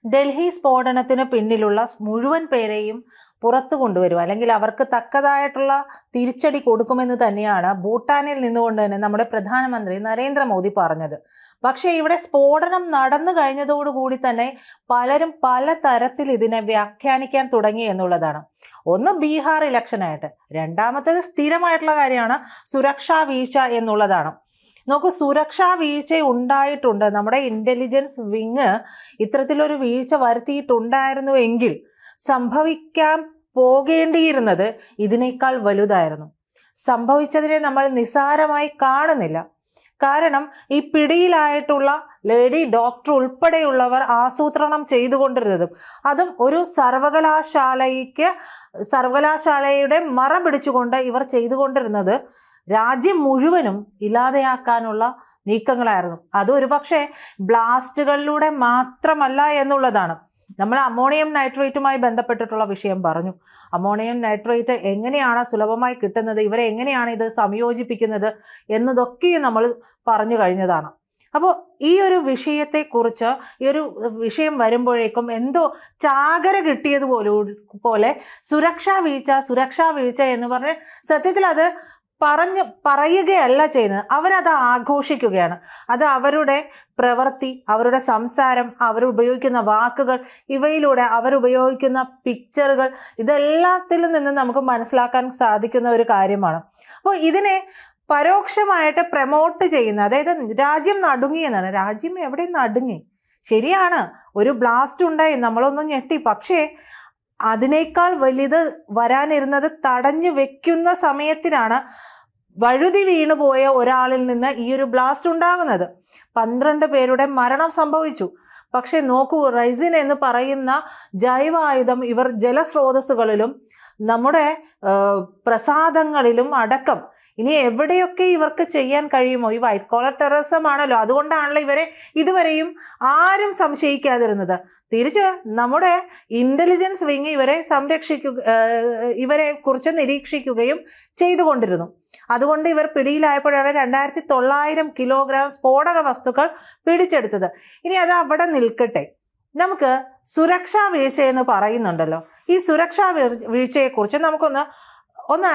ഡൽഹി സ്ഫോടനത്തിന് പിന്നിലുള്ള മുഴുവൻ പേരെയും പുറത്തു കൊണ്ടുവരും, അല്ലെങ്കിൽ അവർക്ക് തക്കതായിട്ടുള്ള തിരിച്ചടി കൊടുക്കുമെന്ന് തന്നെയാണ് ഭൂട്ടാനിൽ നിന്നുകൊണ്ട് തന്നെ നമ്മുടെ പ്രധാനമന്ത്രി നരേന്ദ്രമോദി പറഞ്ഞത്. പക്ഷേ ഇവിടെ സ്ഫോടനം നടന്നു കഴിഞ്ഞതോടുകൂടി തന്നെ പലരും പല തരത്തിൽ ഇതിനെ വ്യാഖ്യാനിക്കാൻ തുടങ്ങി എന്നുള്ളതാണ്. ഒന്ന് ബീഹാർ ഇലക്ഷനായിട്ട്, രണ്ടാമത്തേത് സ്ഥിരമായിട്ടുള്ള കാര്യമാണ് സുരക്ഷാ വീഴ്ച എന്നുള്ളതാണ്. നോക്കൂ, സുരക്ഷാ വീഴ്ച ഉണ്ടായിട്ടുണ്ട്. നമ്മുടെ ഇന്റലിജൻസ് വിങ് ഇത്തരത്തിലൊരു വീഴ്ച വരുത്തിയിട്ടുണ്ടായിരുന്നു എങ്കിൽ സംഭവിക്കാൻ പോകേണ്ടിയിരുന്നത് ഇതിനേക്കാൾ വലുതായിരുന്നു. സംഭവിച്ചതിനെ നമ്മൾ നിസ്സാരമായി കാണുന്നില്ല. കാരണം ഈ പിടിയിലായിട്ടുള്ള ലേഡി ഡോക്ടർ ഉൾപ്പെടെയുള്ളവർ ആസൂത്രണം ചെയ്തുകൊണ്ടിരുന്നതും അതും ഒരു സർവകലാശാലയുടെ മറ പിടിച്ചുകൊണ്ട് ഇവർ ചെയ്തുകൊണ്ടിരുന്നത് രാജ്യം മുഴുവനും ഇല്ലാതെയാക്കാനുള്ള നീക്കങ്ങളായിരുന്നു. അത് ഒരുപക്ഷെ ബ്ലാസ്റ്റുകളിലൂടെ മാത്രമല്ല എന്നുള്ളതാണ്. നമ്മൾ അമോണിയം നൈട്രേറ്റുമായി ബന്ധപ്പെട്ടിട്ടുള്ള വിഷയം പറഞ്ഞു. അമോണിയം നൈട്രേറ്റ് എങ്ങനെയാണ് സുലഭമായി കിട്ടുന്നത്, ഇവരെ എങ്ങനെയാണ് ഇത് സംയോജിപ്പിക്കുന്നത് എന്നതൊക്കെ നമ്മൾ പറഞ്ഞു കഴിഞ്ഞതാണ്. അപ്പോൾ ഈ ഒരു വിഷയത്തെക്കുറിച്ച്, ഈ ഒരു വിഷയം വരുമ്പോഴേക്കും എന്തോ ചാകര കിട്ടിയതുപോലെ സുരക്ഷാ വീഴ്ച എന്ന് പറഞ്ഞ് സത്യത്തിൽ അത് പറയുകയല്ല ചെയ്യുന്നത്, അവരത് ആഘോഷിക്കുകയാണ്. അത് അവരുടെ പ്രവൃത്തി, അവരുടെ സംസാരം, അവരുപയോഗിക്കുന്ന വാക്കുകൾ, ഇവയിലൂടെ അവരുപയോഗിക്കുന്ന പിക്ചറുകൾ, ഇതെല്ലാത്തിൽ നിന്നും നമുക്ക് മനസ്സിലാക്കാൻ സാധിക്കുന്ന ഒരു കാര്യമാണ്. അപ്പോൾ ഇതിനെ പരോക്ഷമായിട്ട് പ്രമോട്ട് ചെയ്യുന്ന, അതായത് രാജ്യം നടുങ്ങി എന്നാണ്. രാജ്യം എവിടെ നടുങ്ങി? ശരിയാണ്, ഒരു ബ്ലാസ്റ്റ് ഉണ്ടായി, നമ്മളൊന്നും ഞെട്ടി. പക്ഷേ അതിനേക്കാൾ വലുത് വരാനിരുന്നത് തടഞ്ഞു വെക്കുന്ന സമയത്തിനാണ് വഴുതി വീണുപോയ ഒരാളിൽ നിന്ന് ഈ ഒരു ബ്ലാസ്റ്റ് ഉണ്ടാകുന്നത്. 12 പേരുടെ മരണം സംഭവിച്ചു. പക്ഷെ നോക്കൂ, റൈസിൻ എന്ന് പറയുന്ന ജൈവായുധം ഇവർ ജലസ്രോതസ്സുകളിലും നമ്മുടെ പ്രസാദങ്ങളിലും അടക്കം ഇനി എവിടെയൊക്കെ ഇവർക്ക് ചെയ്യാൻ കഴിയുമോ, ഈ വൈറ്റ് കോളർ ടെററിസം ആണല്ലോ, അതുകൊണ്ടാണല്ലോ ഇവരെ ഇതുവരെയും ആരും സംശയിക്കാതിരുന്നത്. തിരിച്ച് നമ്മുടെ ഇന്റലിജൻസ് വിങ് ഇവരെ കുറിച്ച് നിരീക്ഷിക്കുകയും ചെയ്തുകൊണ്ടിരുന്നു. അതുകൊണ്ട് ഇവർ പിടിയിലായപ്പോഴാണ് 2900 കിലോഗ്രാം സ്ഫോടക വസ്തുക്കൾ പിടിച്ചെടുത്തത്. ഇനി അത് അവിടെ നിൽക്കട്ടെ, നമുക്ക് സുരക്ഷാ വീഴ്ച എന്ന് പറയുന്നുണ്ടല്ലോ. ഈ സുരക്ഷാ വീഴ്ചയെക്കുറിച്ച് നമുക്കൊന്ന്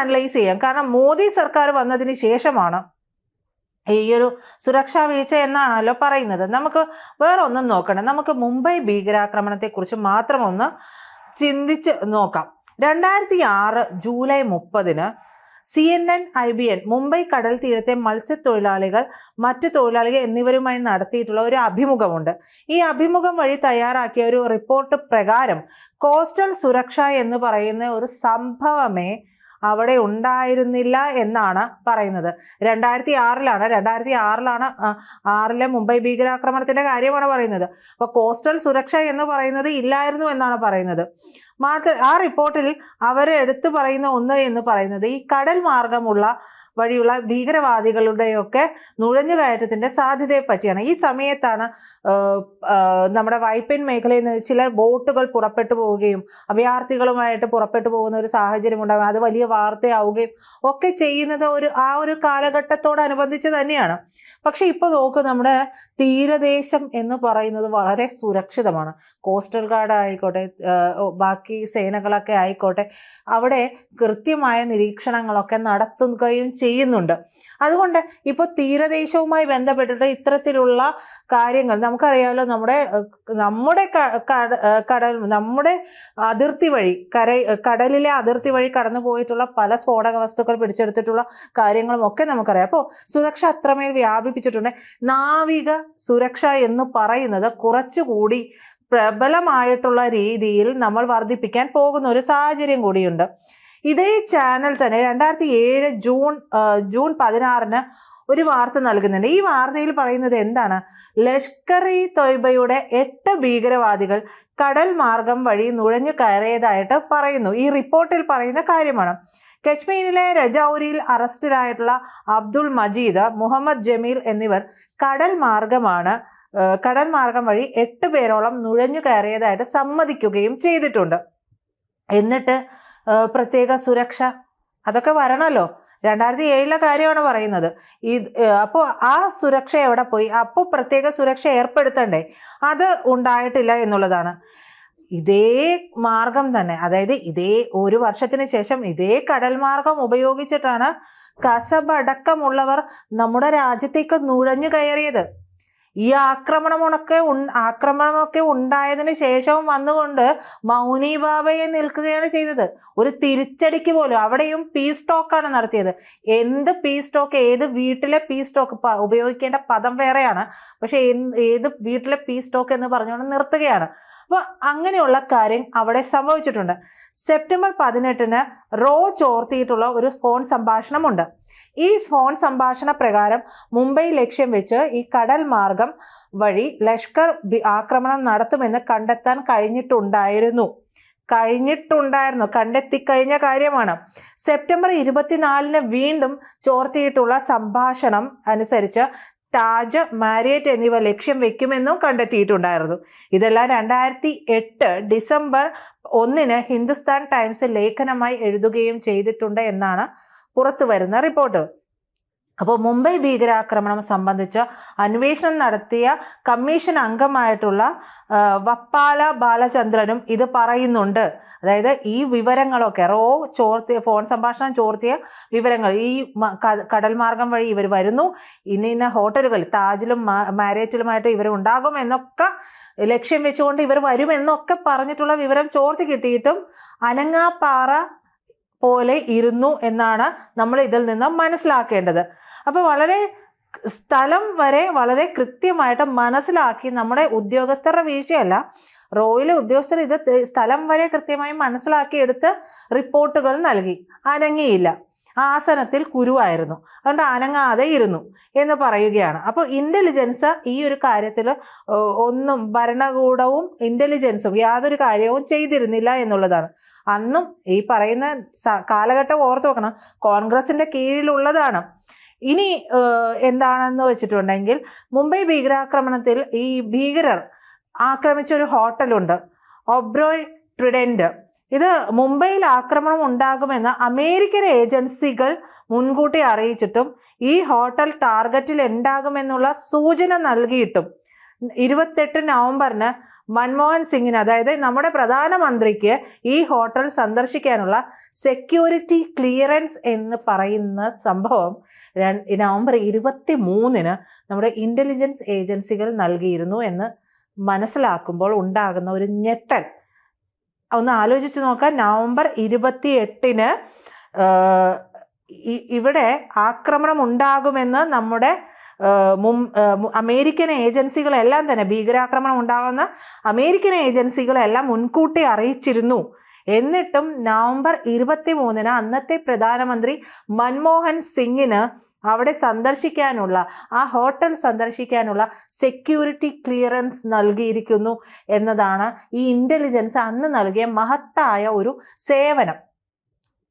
അനലൈസ് ചെയ്യാം. കാരണം മോദി സർക്കാർ വന്നതിന് ശേഷമാണ് ഈ ഒരു സുരക്ഷാ വീഴ്ച എന്നാണല്ലോ പറയുന്നത്. നമുക്ക് വേറെ ഒന്നും നോക്കണം. നമുക്ക് മുംബൈ ഭീകരാക്രമണത്തെക്കുറിച്ച് മാത്രം ഒന്ന് ചിന്തിച്ച് നോക്കാം. 2006 ജൂലൈ 30 CNN IBN മുംബൈ കടൽ തീരത്തെ മത്സ്യത്തൊഴിലാളികൾ, മറ്റു തൊഴിലാളികൾ എന്നിവരുമായി നടത്തിയിട്ടുള്ള ഒരു അഭിമുഖമുണ്ട്. ഈ അഭിമുഖം വഴി തയ്യാറാക്കിയ ഒരു റിപ്പോർട്ട് പ്രകാരം കോസ്റ്റൽ സുരക്ഷ എന്ന് പറയുന്ന ഒരു സംഭവമേ അവിടെ ഉണ്ടായിരുന്നില്ല എന്നാണ് പറയുന്നത്. 2006 മുംബൈ ഭീകരാക്രമണത്തിന്റെ കാര്യമാണ് പറയുന്നത്. അപ്പൊ കോസ്റ്റൽ സുരക്ഷ എന്ന് പറയുന്നത് ഇല്ലായിരുന്നു എന്നാണ് പറയുന്നത്. ആ റിപ്പോർട്ടിൽ അവർ എടുത്തു പറയുന്ന ഒന്ന് എന്ന് പറയുന്നത് ഈ കടൽ മാർഗമുള്ള വഴിയുള്ള ഭീകരവാദികളുടെയൊക്കെ നുഴഞ്ഞുകയറ്റത്തിന്റെ സാധ്യതയെ പറ്റിയാണ്. ഈ സമയത്താണ് നമ്മുടെ വൈപ്പിൻ മേഖലയിൽ നിന്ന് ചില ബോട്ടുകൾ പുറപ്പെട്ടു പോവുകയും അഭയാർത്ഥികളുമായിട്ട് പുറപ്പെട്ടു പോകുന്ന ഒരു സാഹചര്യം ഉണ്ടാകും. അത് വലിയ വാർത്തയാവുകയും ഒക്കെ ചെയ്യുന്നത് ആ ഒരു കാലഘട്ടത്തോടനുബന്ധിച്ച് തന്നെയാണ്. പക്ഷെ ഇപ്പൊ നോക്ക്, നമ്മുടെ തീരദേശം എന്ന് പറയുന്നത് വളരെ സുരക്ഷിതമാണ്. കോസ്റ്റൽ ഗാർഡ് ആയിക്കോട്ടെ, ബാക്കി സേനകളൊക്കെ ആയിക്കോട്ടെ, അവിടെ കൃത്യമായ നിരീക്ഷണങ്ങളൊക്കെ നടത്തുകയും ചെയ്യുന്നുണ്ട്. അതുകൊണ്ട് ഇപ്പോൾ തീരദേശവുമായി ബന്ധപ്പെട്ടിട്ട് ഇത്തരത്തിലുള്ള കാര്യങ്ങൾ നമുക്കറിയാമല്ലോ. നമ്മുടെ അതിർത്തി വഴി കടലിലെ അതിർത്തി വഴി കടന്നു പോയിട്ടുള്ള പല സ്ഫോടക വസ്തുക്കൾ പിടിച്ചെടുത്തിട്ടുള്ള കാര്യങ്ങളും ഒക്കെ നമുക്കറിയാം. അപ്പോൾ സുരക്ഷ അത്രമേൽ വ്യാപിപ്പിച്ചിട്ടുണ്ട്. നാവിക സുരക്ഷ എന്ന് പറയുന്നത് കുറച്ചുകൂടി പ്രബലമായിട്ടുള്ള രീതിയിൽ നമ്മൾ വർദ്ധിപ്പിക്കാൻ പോകുന്ന ഒരു സാഹചര്യം കൂടിയുണ്ട്. ഇതേ ചാനൽ തന്നെ 2007 ജൂൺ 16 ഒരു വാർത്ത നൽകുന്നുണ്ട്. ഈ വാർത്തയിൽ പറയുന്നത് എന്താണ്? ലഷ്കർ-ഇ-തൊയ്ബയുടെ 8 ഭീകരവാദികൾ കടൽ മാർഗം വഴി നുഴഞ്ഞു കയറിയതായിട്ട് പറയുന്നു. ഈ റിപ്പോർട്ടിൽ പറയുന്ന കാര്യമാണ്. കശ്മീരിലെ രജൌരിയിൽ അറസ്റ്റിലായിട്ടുള്ള അബ്ദുൾ മജീദ്, മുഹമ്മദ് ജമീൽ എന്നിവർ കടൽ മാർഗം വഴി 8 പേരോളം നുഴഞ്ഞു കയറിയതായിട്ട് സമ്മതിക്കുകയും ചെയ്തിട്ടുണ്ട്. എന്നിട്ട് പ്രത്യേക സുരക്ഷ അതൊക്കെ വരണമല്ലോ. 2007 കാര്യമാണ് പറയുന്നത്. അപ്പോൾ ആ സുരക്ഷ എവിടെ പോയി? അപ്പോൾ പ്രത്യേക സുരക്ഷ ഏർപ്പെടുത്തണ്ടേ? അത് ഉണ്ടായിട്ടില്ല എന്നുള്ളതാണ്. ഇതേ മാർഗം തന്നെ, അതായത് ഇതേ 1 വർഷത്തിന് ശേഷം ഇതേ കടൽ മാർഗം ഉപയോഗിച്ചിട്ടാണ് കസബ് അടക്കമുള്ളവർ നമ്മുടെ രാജ്യത്തേക്ക് നുഴഞ്ഞു കയറിയത്. ഈ ആക്രമണമൊക്കെ ഉണ്ടായതിനു ശേഷവും വന്നുകൊണ്ട് മൗനി ബാബയെ നിൽക്കുകയാണ് ചെയ്തത്. ഒരു തിരിച്ചടിക്ക് പോലും അവിടെയും പീസ് ടോക്കാണ് നടത്തിയത്. എന്ത് പീസ് ടോക്ക്? ഏത് വീട്ടിലെ പീസ് ടോക്ക്? ഉപയോഗിക്കേണ്ട പദം വേറെയാണ്, പക്ഷെ ഏത് വീട്ടിലെ പീസ് ടോക്ക് എന്ന് പറഞ്ഞുകൊണ്ട് നിർത്തുകയാണ്. അപ്പോൾ അങ്ങനെയുള്ള കാര്യം അവിടെ സംഭവിച്ചിട്ടുണ്ട്. സെപ്റ്റംബർ 18 റോ ചോർത്തിയിട്ടുള്ള ഒരു ഫോൺ സംഭാഷണമുണ്ട്. ഈ ഫോൺ സംഭാഷണ പ്രകാരം മുംബൈ ലക്ഷ്യം വെച്ച് ഈ കടൽ മാർഗം വഴി ലഷ്കർ ആക്രമണം നടത്തുമെന്ന് കണ്ടെത്താൻ കഴിഞ്ഞിട്ടുണ്ടായിരുന്നു. കണ്ടെത്തിക്കഴിഞ്ഞ കാര്യമാണ്. സെപ്റ്റംബർ 24 വീണ്ടും ചോർത്തിയിട്ടുള്ള സംഭാഷണം അനുസരിച്ച് താജ്, മാരിയറ്റ് എന്നിവ ലക്ഷ്യം വെക്കുമെന്നും കണ്ടെത്തിയിട്ടുണ്ടായിരുന്നു. ഇതെല്ലാം 2008 ഡിസംബർ 1 ഹിന്ദുസ്ഥാൻ ടൈംസ് ലേഖനമായി എഴുതുകയും ചെയ്തിട്ടുണ്ട് എന്നാണ് പുറത്തു വരുന്ന റിപ്പോർട്ട്. അപ്പോൾ മുംബൈ ഭീകരാക്രമണം സംബന്ധിച്ച് അന്വേഷണം നടത്തിയ കമ്മീഷൻ അംഗമായിട്ടുള്ള വപ്പാല ബാലചന്ദ്രനും ഇത് പറയുന്നുണ്ട്. അതായത് ഈ വിവരങ്ങളൊക്കെ ഫോൺ സംഭാഷണം ചോർത്തിയ വിവരങ്ങൾ, ഈ കടൽ മാർഗം വഴി ഇവർ വരുന്നു, ഇന്ന ഹോട്ടലുകൾ താജിലും മാരിയറ്റിലുമായിട്ട് ഇവർ ഉണ്ടാകും എന്നൊക്കെ ലക്ഷ്യം വെച്ചുകൊണ്ട് ഇവർ വരുമെന്നൊക്കെ പറഞ്ഞിട്ടുള്ള വിവരം ചോർത്തി കിട്ടിയിട്ടും അനങ്ങാപ്പാറ പോലെ ഇരുന്നു എന്നാണ് നമ്മൾ ഇതിൽ നിന്ന് മനസ്സിലാക്കേണ്ടത്. അപ്പോൾ സ്ഥലം വരെ വളരെ കൃത്യമായിട്ട് മനസ്സിലാക്കി, നമ്മുടെ ഉദ്യോഗസ്ഥരുടെ വീഴ്ചയല്ല, റോയിലെ ഉദ്യോഗസ്ഥർ ഇത് സ്ഥലം വരെ കൃത്യമായി മനസ്സിലാക്കി എടുത്ത് റിപ്പോർട്ടുകൾ നൽകി. അനങ്ങിയില്ല, ആസനത്തിൽ കുരുവായിരുന്നു, അതുകൊണ്ട് അനങ്ങാതെ ഇരുന്നു എന്ന് പറയുകയാണ്. അപ്പോൾ ഇന്റലിജൻസ് ഈ ഒരു കാര്യത്തിൽ ഒന്നും, ഭരണകൂടവും ഇന്റലിജൻസും യാതൊരു കാര്യവും ചെയ്തിരുന്നില്ല എന്നുള്ളതാണ്. അന്നും ഈ പറയുന്ന കാലഘട്ടം ഓർത്തു വെക്കണം, കോൺഗ്രസിന്റെ കീഴിലുള്ളതാണ്. ഇനി എന്താണെന്ന് വെച്ചിട്ടുണ്ടെങ്കിൽ, മുംബൈ ഭീകരാക്രമണത്തിൽ ഈ ഭീകരർ ആക്രമിച്ച ഒരു ഹോട്ടലുണ്ട്, ഒബ്രോയ് ട്രിഡന്റ്. ഇത് മുംബൈയിൽ ആക്രമണം ഉണ്ടാകുമെന്ന് അമേരിക്കൻ ഏജൻസികൾ മുൻകൂട്ടി അറിയിച്ചിട്ടും ഈ ഹോട്ടൽ ടാർഗറ്റിൽ ഉണ്ടാകുമെന്നുള്ള സൂചന നൽകിയിട്ടും 28 നവംബറിന് മൻമോഹൻ സിംഗിന്, അതായത് നമ്മുടെ പ്രധാനമന്ത്രിക്ക് ഈ ഹോട്ടൽ സന്ദർശിക്കാനുള്ള സെക്യൂരിറ്റി ക്ലിയറൻസ് എന്ന് പറയുന്ന സംഭവം നവംബർ 23 നമ്മുടെ ഇന്റലിജൻസ് ഏജൻസികൾ നൽകിയിരുന്നു എന്ന് മനസ്സിലാക്കുമ്പോൾ ഉണ്ടാകുന്ന ഒരു ഞെട്ടൽ ഒന്ന് ആലോചിച്ച് നോക്കാം. നവംബർ 28 ഇവിടെ ആക്രമണം ഉണ്ടാകുമെന്ന് നമ്മുടെ അമേരിക്കൻ ഏജൻസികളെല്ലാം തന്നെ, ഭീകരാക്രമണം ഉണ്ടാകുന്ന അമേരിക്കൻ ഏജൻസികളെല്ലാം മുൻകൂട്ടി അറിയിച്ചിരുന്നു. എന്നിട്ടും നവംബർ 23 അന്നത്തെ പ്രധാനമന്ത്രി മൻമോഹൻ സിംഗിന് അവിടെ സന്ദർശിക്കാനുള്ള, ആ ഹോട്ടൽ സന്ദർശിക്കാനുള്ള സെക്യൂരിറ്റി ക്ലിയറൻസ് നൽകിയിരിക്കുന്നു എന്നതാണ് ഈ ഇന്റലിജൻസ് അന്ന് നൽകിയ മഹത്തായ ഒരു സേവനം.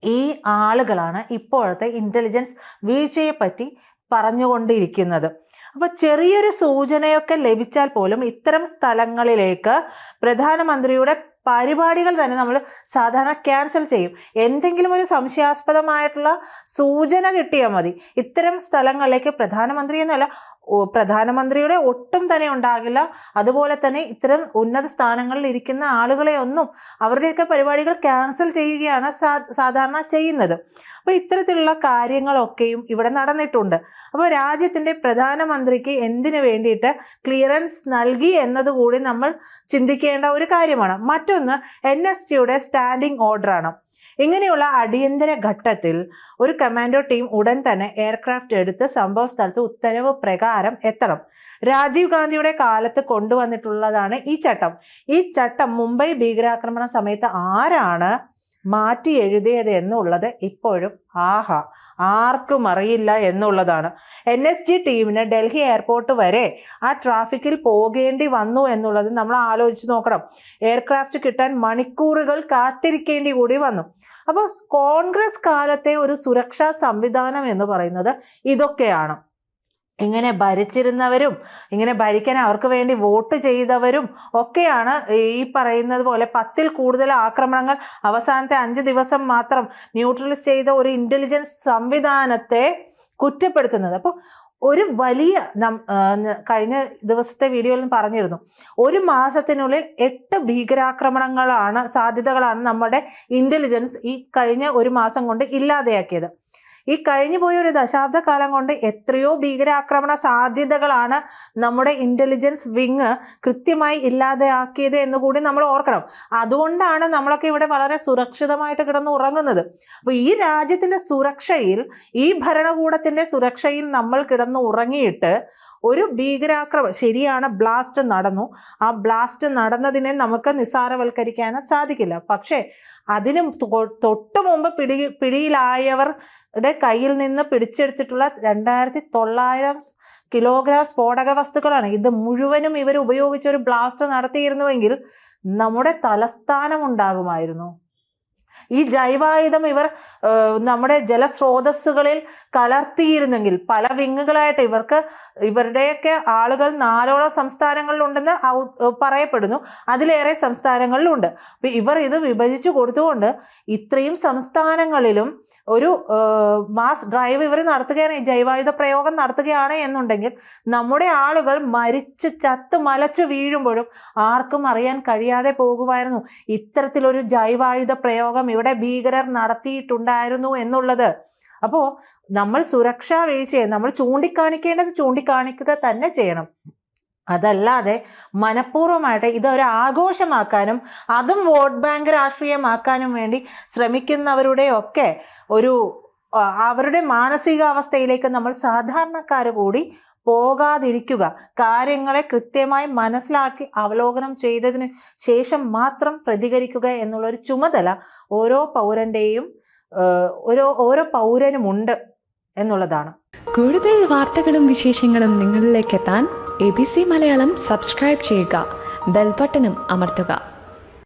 ഈ ആളുകളാണ് ഇപ്പോഴത്തെ ഇന്റലിജൻസ് വീഴ്ചയെപ്പറ്റി പറഞ്ഞുകൊണ്ടിരിക്കുന്നത്. അപ്പോൾ ചെറിയൊരു സൂചനയൊക്കെ ലഭിച്ചാൽ പോലും ഇത്തരം സ്ഥലങ്ങളിലേക്ക് പ്രധാനമന്ത്രിയുടെ പരിപാടികൾ തന്നെ നമ്മൾ സാധാരണ ക്യാൻസൽ ചെയ്യും. എന്തെങ്കിലും ഒരു സംശയാസ്പദമായിട്ടുള്ള സൂചന കിട്ടിയാൽ മതി. ഇത്തരം സ്ഥലങ്ങളിലേക്ക് പ്രധാനമന്ത്രി എന്നല്ല, പ്രധാനമന്ത്രിയുടെ ഒട്ടും തന്നെ ഉണ്ടാകില്ല. അതുപോലെ തന്നെ ഇത്തരം ഉന്നത സ്ഥാനങ്ങളിൽ ഇരിക്കുന്ന ആളുകളെ ഒന്നും, അവരുടെയൊക്കെ പരിപാടികൾ ക്യാൻസൽ ചെയ്യുകയാണ് സാധാരണ ചെയ്യുന്നത്. അപ്പോൾ ഇത്തരത്തിലുള്ള കാര്യങ്ങളൊക്കെയും ഇവിടെ നടന്നിട്ടുണ്ട്. അപ്പോൾ രാജ്യത്തിൻ്റെ പ്രധാനമന്ത്രിക്ക് എന്തിനു വേണ്ടിയിട്ട് ക്ലിയറൻസ് നൽകി എന്നതുകൂടി നമ്മൾ ചിന്തിക്കേണ്ട ഒരു കാര്യമാണ്. മറ്റൊന്ന് NSTയുടെ സ്റ്റാൻഡിംഗ് ഓർഡറാണ്. ഇങ്ങനെയുള്ള അടിയന്തര ഘട്ടത്തിൽ ഒരു കമാൻഡോ ടീം ഉടൻ തന്നെ എയർക്രാഫ്റ്റ് എടുത്ത് സംഭവ സ്ഥലത്ത് ഉത്തരവ് പ്രകാരം എത്തണം. രാജീവ് ഗാന്ധിയുടെ കാലത്ത് കൊണ്ടുവന്നിട്ടുള്ളതാണ് ഈ ചട്ടം. ഈ ചട്ടം മുംബൈ ഭീകരാക്രമണ സമയത്ത് ആരാണ് മാറ്റി എഴുതിയത് എന്നുള്ളത് ഇപ്പോഴും ആർക്കും അറിയില്ല എന്നുള്ളതാണ്. NST ടീമിന് ഡൽഹി എയർപോർട്ട് വരെ ആ ട്രാഫിക്കിൽ പോകേണ്ടി വന്നു എന്നുള്ളത് നമ്മൾ ആലോചിച്ച് നോക്കണം. എയർക്രാഫ്റ്റ് കിട്ടാൻ മണിക്കൂറുകൾ കാത്തിരിക്കേണ്ടി കൂടി വന്നു. അപ്പോൾ കോൺഗ്രസ് കാലത്തെ ഒരു സുരക്ഷാ സംവിധാനം എന്ന് പറയുന്നത് ഇതൊക്കെയാണ്. ഇങ്ങനെ ഭരിച്ചിരുന്നവരും ഇങ്ങനെ ഭരിക്കാൻ അവർക്ക് വേണ്ടി വോട്ട് ചെയ്തവരും ഒക്കെയാണ് ഈ പറയുന്നത് പോലെ 10ൽ കൂടുതൽ ആക്രമണങ്ങൾ അവസാനത്തെ 5 ദിവസം മാത്രം ന്യൂട്രലൈസ് ചെയ്ത ഒരു ഇന്റലിജൻസ് സംവിധാനത്തെ കുറ്റപ്പെടുത്തുന്നത്. അപ്പോൾ ഒരു വലിയ കഴിഞ്ഞ ദിവസത്തെ വീഡിയോയിൽ പറഞ്ഞിരുന്നു, 1 മാസത്തിനുള്ളിൽ 8 ഭീകരാക്രമണങ്ങളാണ് സാധ്യതകളാണ് നമ്മുടെ ഇന്റലിജൻസ് ഈ കഴിഞ്ഞ 1 മാസം കൊണ്ട് ഇല്ലാതെയാക്കിയത്. ഈ കഴിഞ്ഞു പോയ ഒരു ദശാബ്ദ കാലം കൊണ്ട് എത്രയോ ഭീകരാക്രമണ സാധ്യതകളാണ് നമ്മുടെ ഇന്റലിജൻസ് വിങ് കൃത്യമായി ഇല്ലാതെയാക്കിയത് എന്ന് കൂടി നമ്മൾ ഓർക്കണം. അതുകൊണ്ടാണ് നമ്മളൊക്കെ ഇവിടെ വളരെ സുരക്ഷിതമായിട്ട് കിടന്ന് ഉറങ്ങുന്നത്. അപ്പൊ ഈ രാജ്യത്തിന്റെ സുരക്ഷയിൽ, ഈ ഭരണകൂടത്തിന്റെ സുരക്ഷയിൽ നമ്മൾ കിടന്ന് ഉറങ്ങിയിട്ട് ഒരു ഭീകരാക്രമണം, ശരിയാണ് ബ്ലാസ്റ്റ് നടന്നു, ആ ബ്ലാസ്റ്റ് നടന്നതിനെ നമുക്ക് നിസ്സാരവൽക്കരിക്കാൻ സാധിക്കില്ല. പക്ഷേ അതിന് തൊട്ടു മുമ്പ് പിടിയിലായവരുടെ കയ്യിൽ നിന്ന് പിടിച്ചെടുത്തിട്ടുള്ള 2900 കിലോഗ്രാം സ്ഫോടക വസ്തുക്കളാണ്. ഇത് മുഴുവനും ഇവർ ഉപയോഗിച്ച് ഒരു ബ്ലാസ്റ്റ് നടത്തിയിരുന്നുവെങ്കിൽ നമ്മുടെ തലസ്ഥാനം ഉണ്ടാകുമായിരുന്നു. ഈ ജൈവായുധം ഇവർ നമ്മുടെ ജലസ്രോതസ്സുകളിൽ കലർത്തിയിരുന്നെങ്കിൽ, പല വിങ്ങുകളായിട്ട് ഇവരുടെയൊക്കെ ആളുകൾ 4ഓളം സംസ്ഥാനങ്ങളിലുണ്ടെന്ന് പറയപ്പെടുന്നു, അതിലേറെ സംസ്ഥാനങ്ങളിലുണ്ട്. അപ്പൊ ഇവർ ഇത് വിഭജിച്ചു കൊടുത്തുകൊണ്ട് ഇത്രയും സംസ്ഥാനങ്ങളിലും ഒരു മാസ് ഡ്രൈവ് ഇവർ നടത്തുകയാണ്, ഈ ജൈവായുധ പ്രയോഗം നടത്തുകയാണ് എന്നുണ്ടെങ്കിൽ നമ്മുടെ ആളുകൾ മരിച്ച് ചത്ത് മലച്ചു വീഴുമ്പോഴും ആർക്കും അറിയാൻ കഴിയാതെ പോകുമായിരുന്നു ഇത്തരത്തിലൊരു ജൈവായുധ പ്രയോഗം ഇവിടെ ഭീകരർ നടത്തിയിട്ടുണ്ടായിരുന്നു എന്നുള്ളത്. അപ്പോ നമ്മൾ സുരക്ഷാ വീഴ്ചയെ നമ്മൾ ചൂണ്ടിക്കാണിക്കേണ്ടത് ചൂണ്ടിക്കാണിക്കുക തന്നെ ചെയ്യണം. അതല്ലാതെ മനഃപൂർവ്വമായിട്ട് ഇതൊരു ആഘോഷമാക്കാനും അതും വോട്ട് ബാങ്ക് രാഷ്ട്രീയമാക്കാനും വേണ്ടി ശ്രമിക്കുന്നവരുടെയൊക്കെ അവരുടെ മാനസികാവസ്ഥയിലേക്ക് നമ്മൾ സാധാരണക്കാർ കൂടി പോകാതിരിക്കുക. കാര്യങ്ങളെ കൃത്യമായി മനസ്സിലാക്കി അവലോകനം ചെയ്തതിന് ശേഷം മാത്രം പ്രതികരിക്കുക എന്നുള്ളൊരു ചുമതല ഓരോ പൗരൻ്റെയും ഓരോ പൗരനുമുണ്ട് എന്നുള്ളതാണ്. കൂടുതൽ വാർത്തകളും വിശേഷങ്ങളും നിങ്ങളിലേക്ക് എത്താൻ ABC മലയാളം സബ്സ്ക്രൈബ് ചെയ്യുക, ബെൽ ബട്ടണും അമർത്തുക.